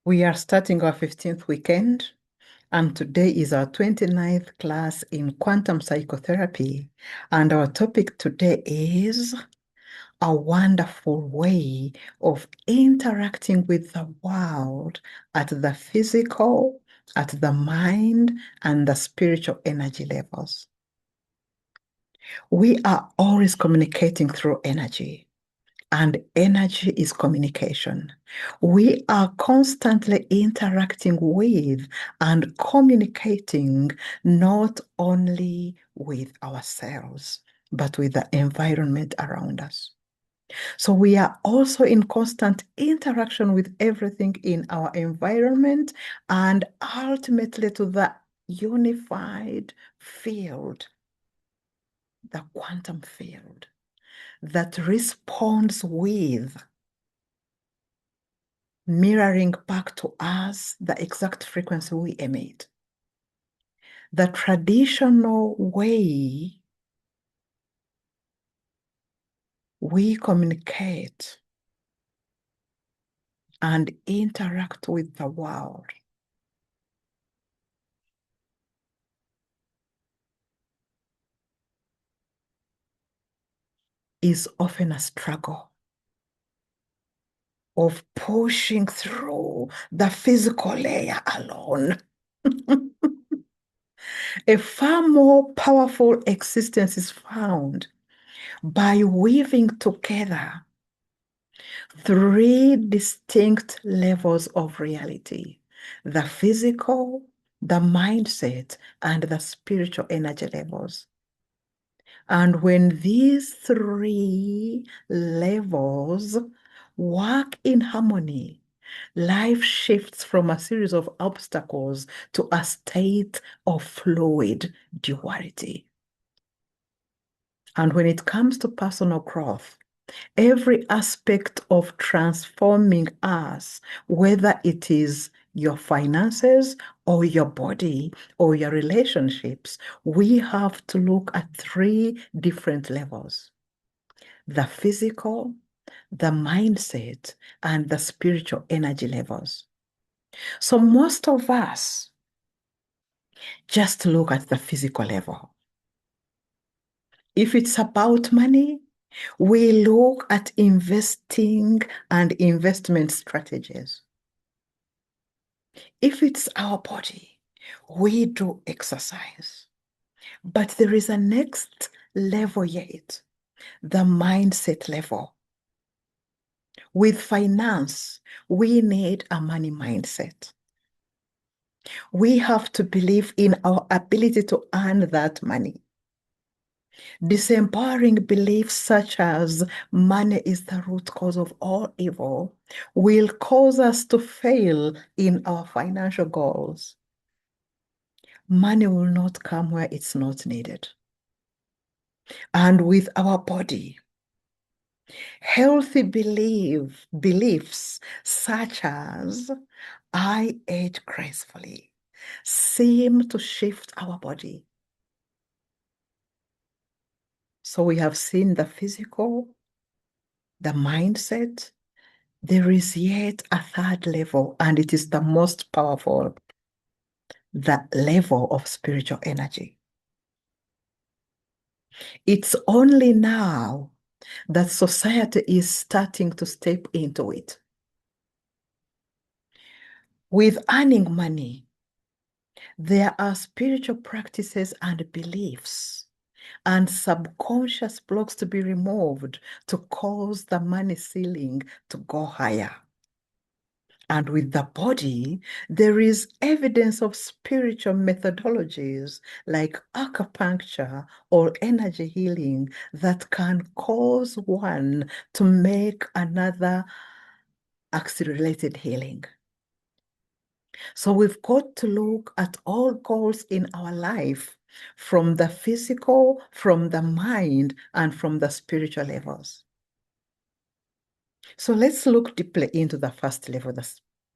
We are starting our 15th weekend, and today is our 29th class in quantum psychotherapy. And our topic today is a wonderful way of interacting with the world at the physical, at the mind, and the spiritual energy levels. We are always communicating through energy. And energy is communication. We are constantly interacting with and communicating not only with ourselves, but with the environment around us. So we are also in constant interaction with everything in our environment and ultimately to the unified field, the quantum field that responds with mirroring back to us the exact frequency we emit. The traditional way we communicate and interact with the world is often a struggle of pushing through the physical layer alone. A far more powerful existence is found by weaving together three distinct levels of reality: the physical, the mindset, and the spiritual energy levels. And when these three levels work in harmony, life shifts from a series of obstacles to a state of fluid duality. And when it comes to personal growth, every aspect of transforming us, whether it is your finances or your body or your relationships, we have to look at three different levels: the physical, the mindset, and the spiritual energy levels. So most of us just look at the physical level. If it's about money, we look at investing and investment strategies. If it's our body, we do exercise. But there is a next level yet, the mindset level. With finance, we need a money mindset. We have to believe in our ability to earn that money. Disempowering beliefs such as money is the root cause of all evil will cause us to fail in our financial goals. Money will not come where it's not needed. And with our body, healthy beliefs such as I age gracefully seem to shift our body. So we have seen the physical, the mindset. There is yet a third level, and it is the most powerful, the level of spiritual energy. It's only now that society is starting to step into it. With earning money, there are spiritual practices and beliefs and subconscious blocks to be removed to cause the money ceiling to go higher. And with the body, there is evidence of spiritual methodologies like acupuncture or energy healing that can cause one to make another accelerated healing. So we've got to look at all goals in our life from the physical, from the mind, and from the spiritual levels. So let's look deeply into the first level, the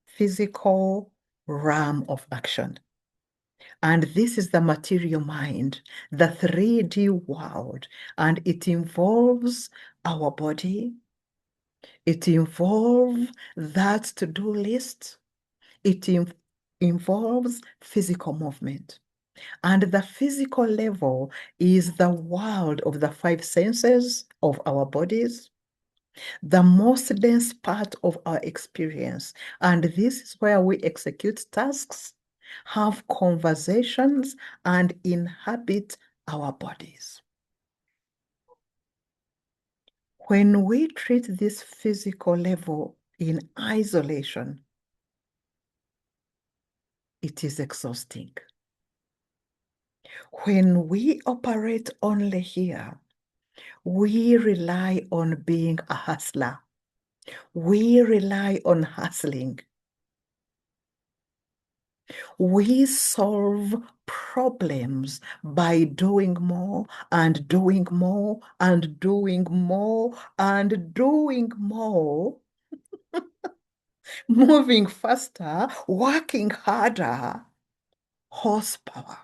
physical realm of action. And this is the material mind, the 3D world, and it involves our body. It involves that to-do list. It involves physical movement. And the physical level is the world of the five senses of our bodies, the most dense part of our experience. And this is where we execute tasks, have conversations, and inhabit our bodies. When we treat this physical level in isolation, it is exhausting. When we operate only here, we rely on being a hustler. We rely on hustling. We solve problems by doing more and doing more and doing more and doing more, moving faster, working harder, horsepower.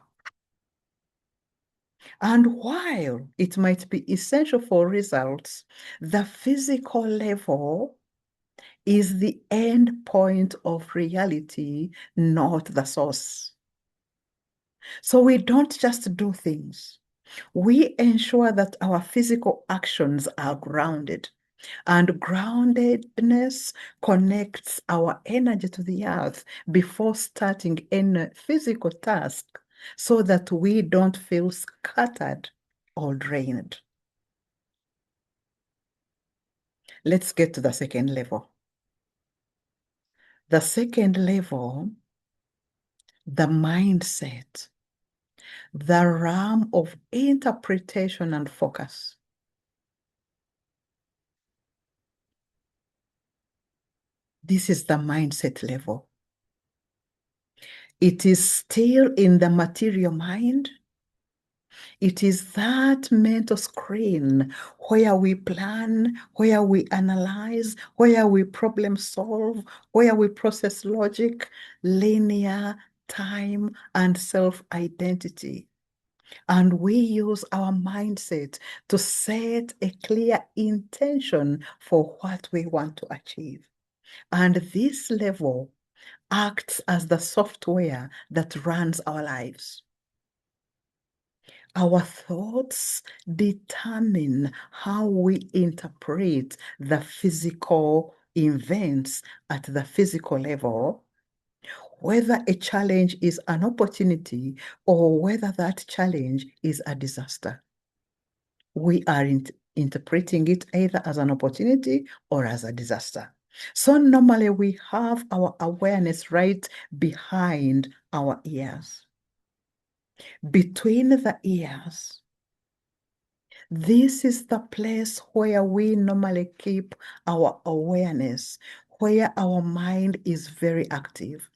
And while it might be essential for results, the physical level is the end point of reality, not the source. So we don't just do things. We ensure that our physical actions are grounded, and groundedness connects our energy to the earth before starting any physical task so that we don't feel scattered or drained. Let's get to the second level. The second level, the mindset, the realm of interpretation and focus. This is the mindset level. It is still in the material mind. It is that mental screen where we plan, where we analyze, where we problem solve, where we process logic, linear, time, and self-identity. And we use our mindset to set a clear intention for what we want to achieve. And this level acts as the software that runs our lives. Our thoughts determine how we interpret the physical events at the physical level, whether a challenge is an opportunity or whether that challenge is a disaster. We are interpreting it either as an opportunity or as a disaster. So normally we have our awareness right behind our ears. Between the ears, this is the place where we normally keep our awareness, where our mind is very active.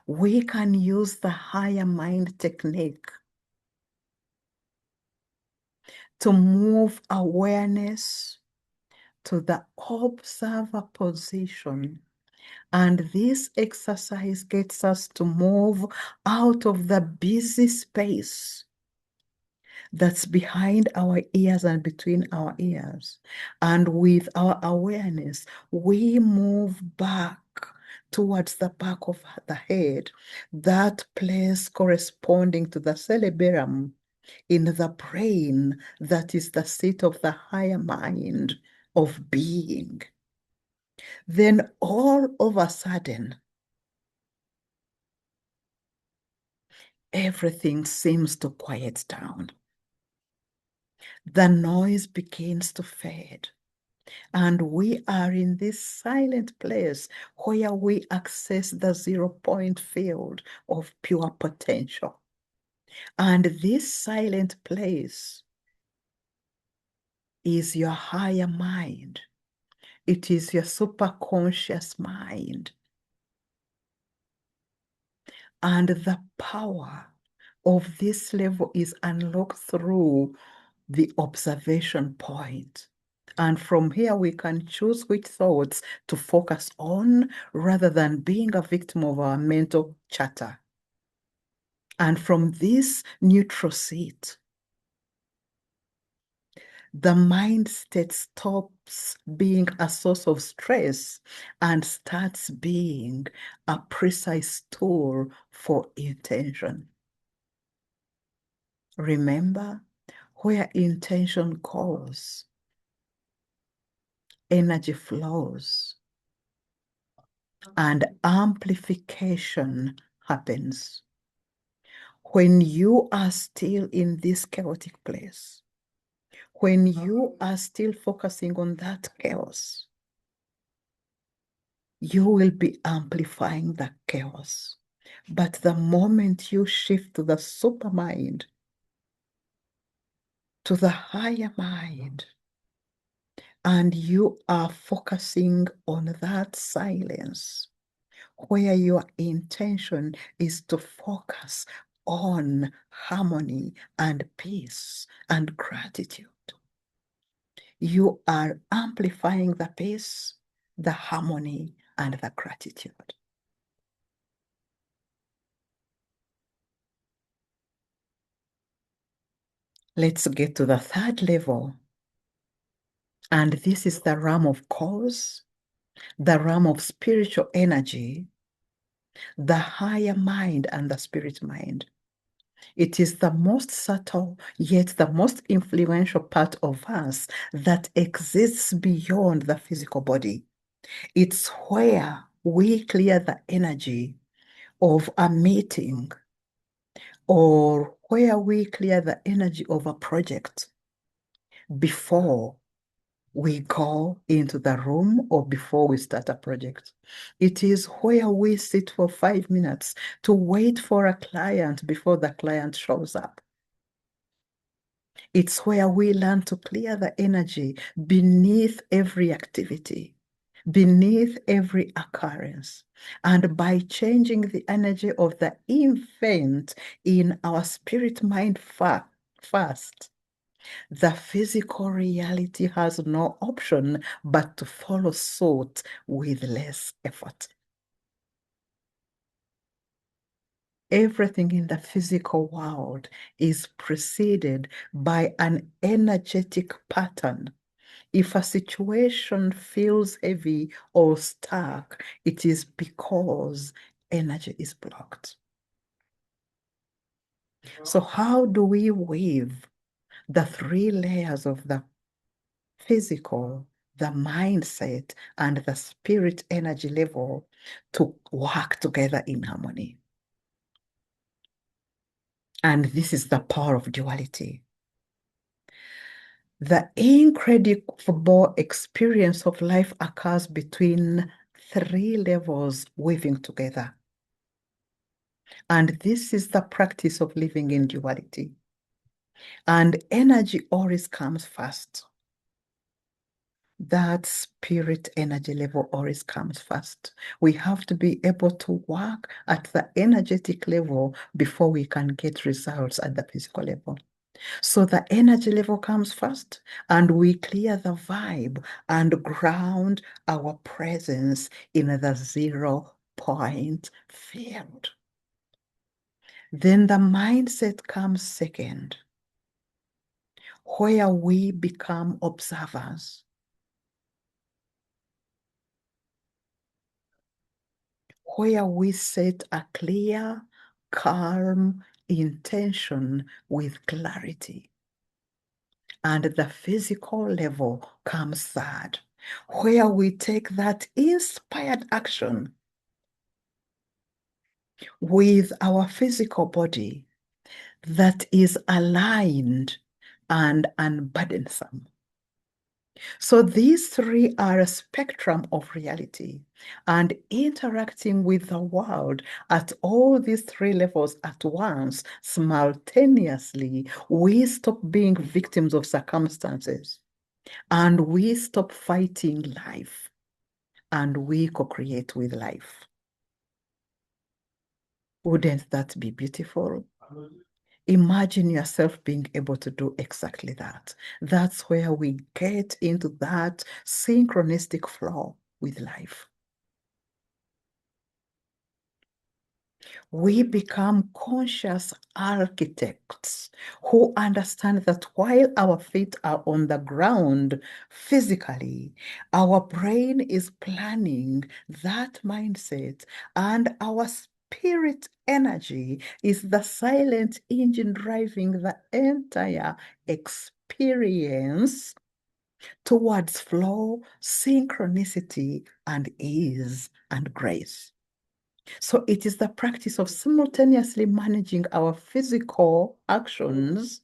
We can use the higher mind technique to move awareness to the observer position. And this exercise gets us to move out of the busy space that's behind our ears and between our ears. And with our awareness, we move back towards the back of the head, that place corresponding to the cerebellum in the brain that is the seat of the higher mind of being. Then all of a sudden, everything seems to quiet down. The noise begins to fade. And we are in this silent place where we access the 0-point field of pure potential. And this silent place is your higher mind. It is your superconscious mind. And the power of this level is unlocked through the observation point. And from here, we can choose which thoughts to focus on rather than being a victim of our mental chatter. And from this neutral seat, the mind state stops being a source of stress and starts being a precise tool for intention. Remember, where intention goes, energy flows and amplification happens. When you are still in this chaotic place, when you are still focusing on that chaos, you will be amplifying the chaos. But the moment you shift to the supermind, to the higher mind, and you are focusing on that silence, where your intention is to focus on harmony and peace and gratitude, you are amplifying the peace, the harmony, and the gratitude. Let's get to the third level. And this is the realm of cause, the realm of spiritual energy, the higher mind, and the spirit mind. It is the most subtle, yet the most influential part of us that exists beyond the physical body. It's where we clear the energy of a meeting, or where we clear the energy of a project before we go into the room or before we start a project. It is where we sit for 5 minutes to wait for a client before the client shows up. It's where we learn to clear the energy beneath every activity, beneath every occurrence. And by changing the energy of the event in our spirit mind first, the physical reality has no option but to follow suit with less effort. Everything in the physical world is preceded by an energetic pattern. If a situation feels heavy or stuck, it is because energy is blocked. So how do we weave the 3 layers of the physical, the mindset, and the spirit energy level to work together in harmony? And this is the power of duality. The incredible experience of life occurs between 3 levels weaving together. And this is the practice of living in duality. And energy always comes first. That spirit energy level always comes first. We have to be able to work at the energetic level before we can get results at the physical level. So the energy level comes first, and we clear the vibe and ground our presence in the 0 point field. Then the mindset comes second, where we become observers, where we set a clear, calm intention with clarity. And the physical level comes third, where we take that inspired action with our physical body that is aligned and unburdensome. So these 3 are a spectrum of reality, and interacting with the world at all these 3 levels at once, simultaneously, we stop being victims of circumstances, and we stop fighting life, and we co-create with life. Wouldn't that be beautiful? Imagine yourself being able to do exactly that. That's where we get into that synchronistic flow with life. We become conscious architects who understand that while our feet are on the ground physically, our brain is planning that mindset, and our spirit energy is the silent engine driving the entire experience towards flow, synchronicity, and ease and grace. So it is the practice of simultaneously managing our physical actions,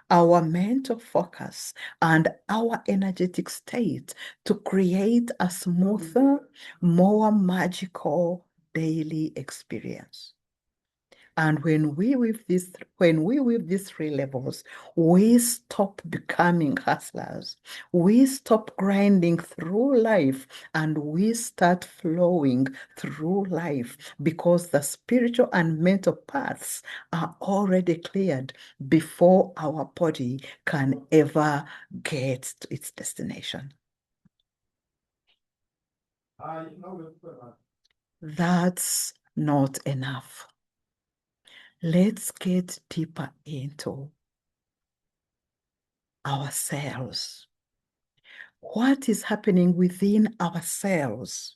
our mental focus, and our energetic state to create a smoother, more magical daily experience. And when we weave these three levels, we stop becoming hustlers. We stop grinding through life and we start flowing through life because the spiritual and mental paths are already cleared before our body can ever get to its destination. That's not enough. Let's get deeper into ourselves. What is happening within ourselves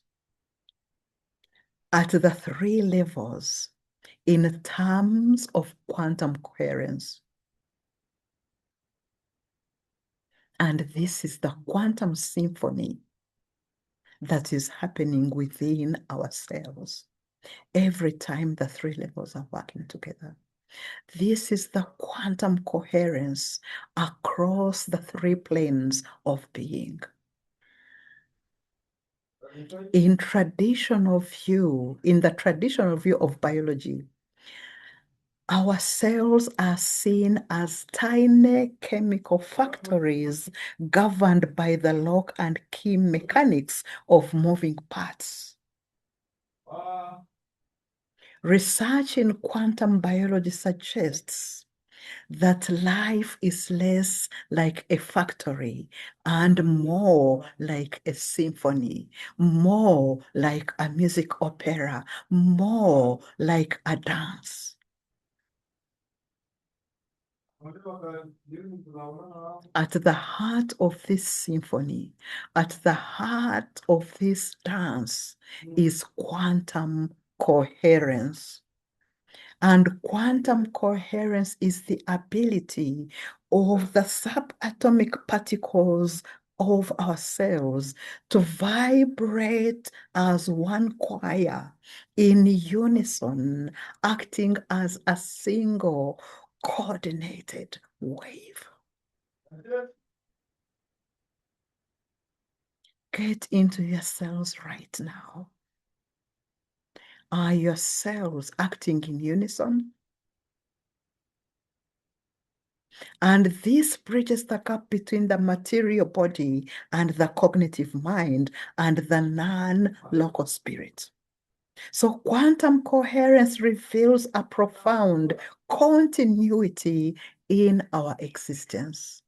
at the three levels in terms of quantum coherence? And this is the quantum symphony that is happening within ourselves every time the three levels are working together. This is the quantum coherence across the three planes of being. In the traditional view of biology, our cells are seen as tiny chemical factories governed by the lock and key mechanics of moving parts. Research in quantum biology suggests that life is less like a factory and more like a symphony, more like a music opera, more like a dance. At the heart of this symphony, at the heart of this dance is quantum coherence. And quantum coherence is the ability of the subatomic particles of our cells to vibrate as one choir in unison, acting as a single coordinated wave. Get into your cells right now. Are your cells acting in unison? And this bridges the gap between the material body and the cognitive mind and the non-local spirit. So quantum coherence reveals a profound continuity in our existence.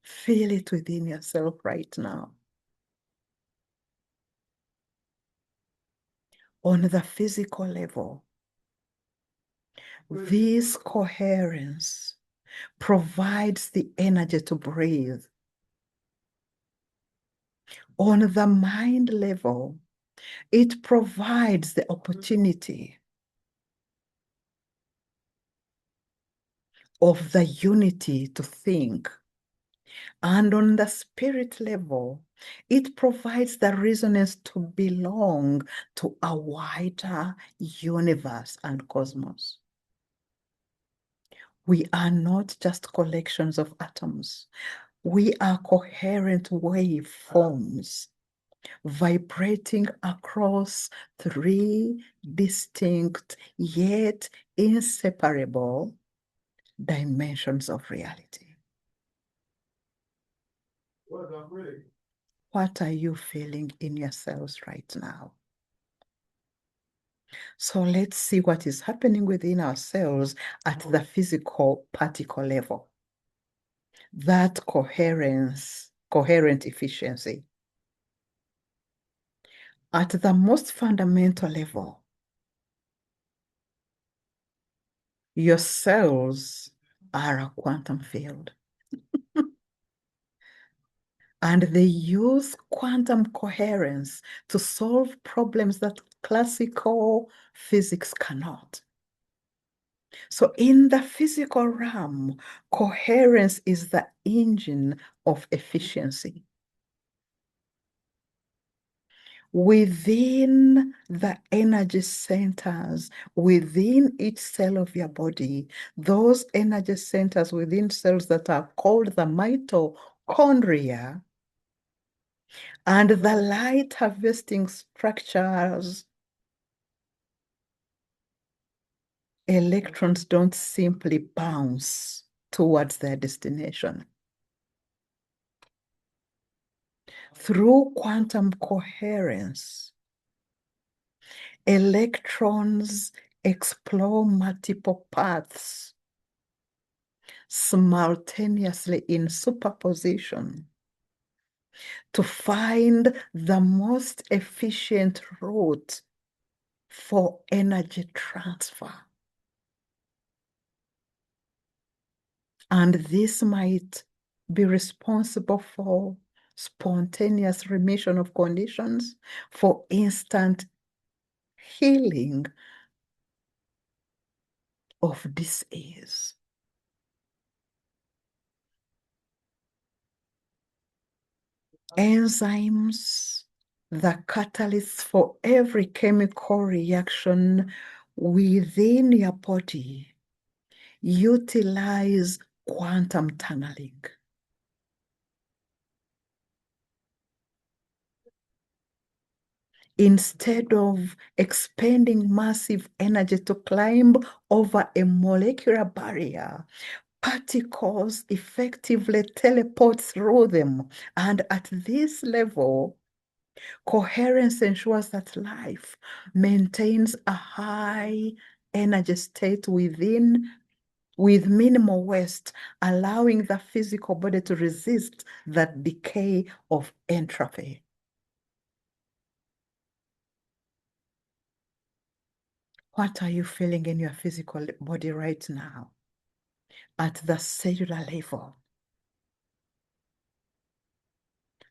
Feel it within yourself right now. On the physical level, this coherence provides the energy to breathe. On the mind level, it provides the opportunity of the unity to think. And on the spirit level, it provides the resonance to belong to a wider universe and cosmos. We are not just collections of atoms. We are coherent waveforms vibrating across three distinct yet inseparable dimensions of reality. What are you feeling in your cells right now? So let's see what is happening within our cells at the physical particle level. That coherent efficiency. At the most fundamental level, your cells are a quantum field. And they use quantum coherence to solve problems that classical physics cannot. So in the physical realm, coherence is the engine of efficiency. Within the energy centers, within each cell of your body, those energy centers within cells that are called the mitochondria and the light harvesting structures, electrons don't simply bounce towards their destination. Through quantum coherence, electrons explore multiple paths simultaneously in superposition to find the most efficient route for energy transfer. And this might be responsible for spontaneous remission of conditions, for instant healing of disease. Enzymes, the catalysts for every chemical reaction within your body, utilize quantum tunneling. Instead of expending massive energy to climb over a molecular barrier, particles effectively teleport through them. And at this level, coherence ensures that life maintains a high energy state with minimal waste, allowing the physical body to resist the decay of entropy. What are you feeling in your physical body right now at the cellular level?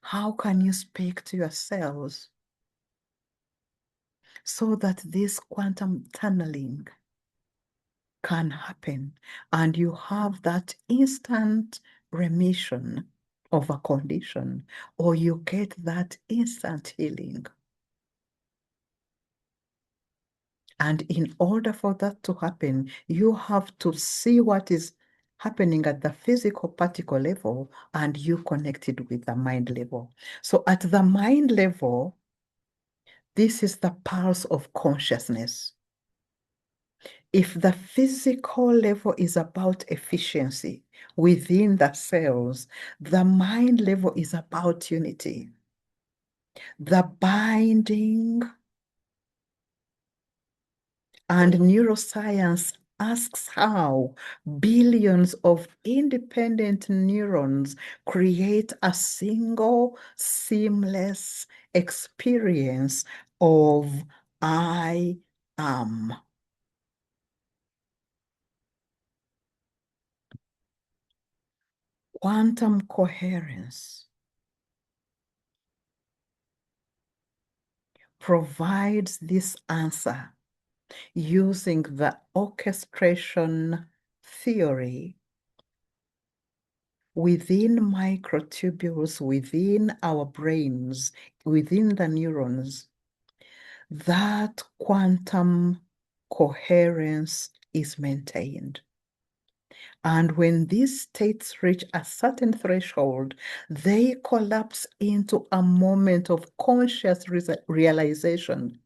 How can you speak to your cells so that this quantum tunneling can happen and you have that instant remission of a condition, or you get that instant healing? And in order for that to happen, you have to see what is happening at the physical particle level and you connected with the mind level. So at the mind level, this is the pulse of consciousness. If the physical level is about efficiency within the cells, the mind level is about unity. The binding and neuroscience asks how billions of independent neurons create a single seamless experience of I am. Quantum coherence provides this answer using the orchestration theory within microtubules, within our brains, within the neurons. That quantum coherence is maintained. And when these states reach a certain threshold, they collapse into a moment of conscious realization.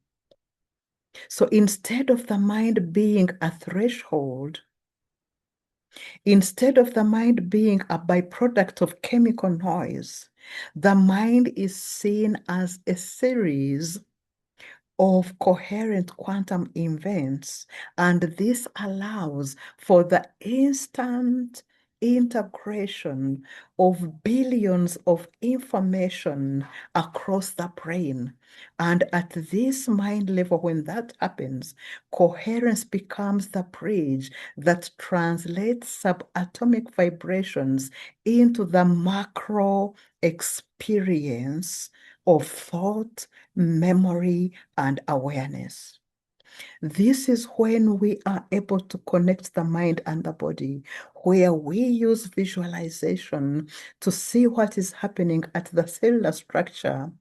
So instead of the mind being a threshold, instead of the mind being a byproduct of chemical noise, the mind is seen as a series of coherent quantum events, and this allows for the instant integration of billions of information across the brain. And at this mind level, when that happens, coherence becomes the bridge that translates subatomic vibrations into the macro experience of thought, memory, and awareness. This is when we are able to connect the mind and the body, where we use visualization to see what is happening at the cellular structure.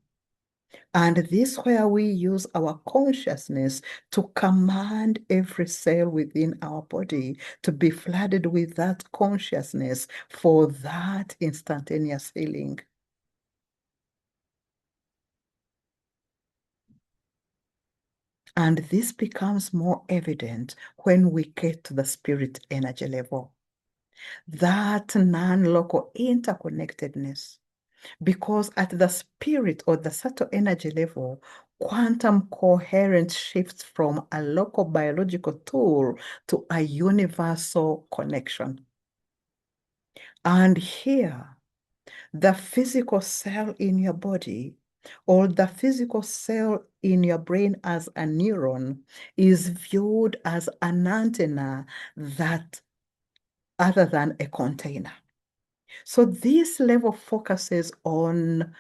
And this where we use our consciousness to command every cell within our body to be flooded with that consciousness for that instantaneous healing. And this becomes more evident when we get to the spirit energy level. That non-local interconnectedness, because at the spirit or the subtle energy level, quantum coherence shifts from a local biological tool to a universal connection. And here, the physical cell in your body or the physical cell in your brain as a neuron is viewed as an antenna that other than a container. So this level focuses on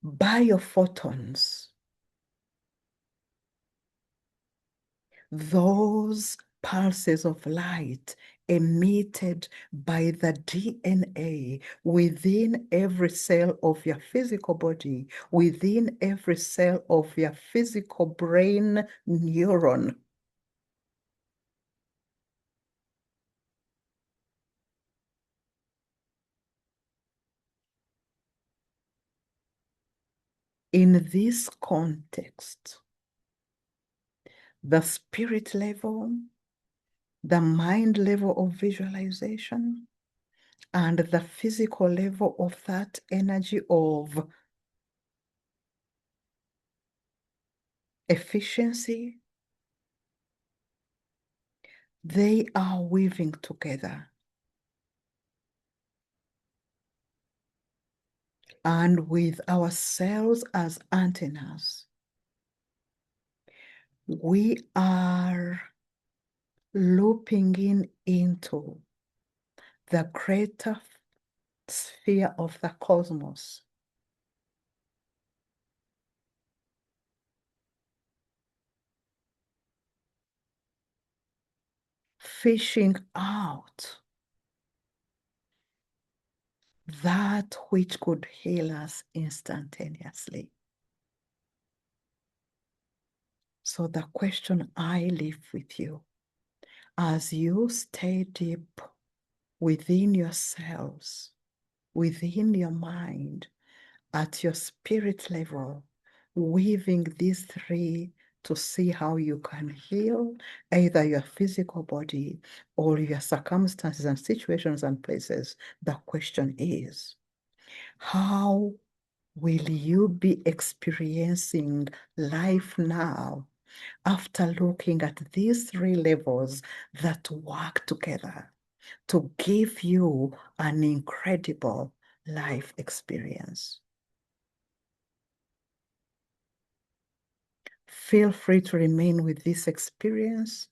biophotons, those pulses of light emitted by the DNA within every cell of your physical body, within every cell of your physical brain neuron. In this context, the spirit level, the mind level of visualization, and the physical level of that energy of efficiency, they are weaving together. And with ourselves as antennas, we are looping in into the greater sphere of the cosmos. Fishing out that which could heal us instantaneously. So the question I leave with you, as you stay deep within yourselves, within your mind, at your spirit level, weaving these three to see how you can heal either your physical body or your circumstances and situations and places. The question is, how will you be experiencing life now after looking at these three levels that work together to give you an incredible life experience? Feel free to remain with this experience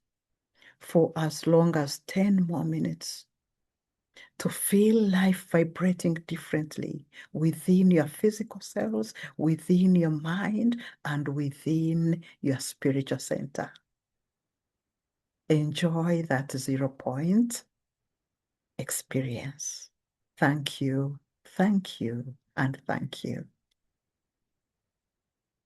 for as long as 10 more minutes to feel life vibrating differently within your physical cells, within your mind, and within your spiritual center. Enjoy that 0 point experience. Thank you, and thank you.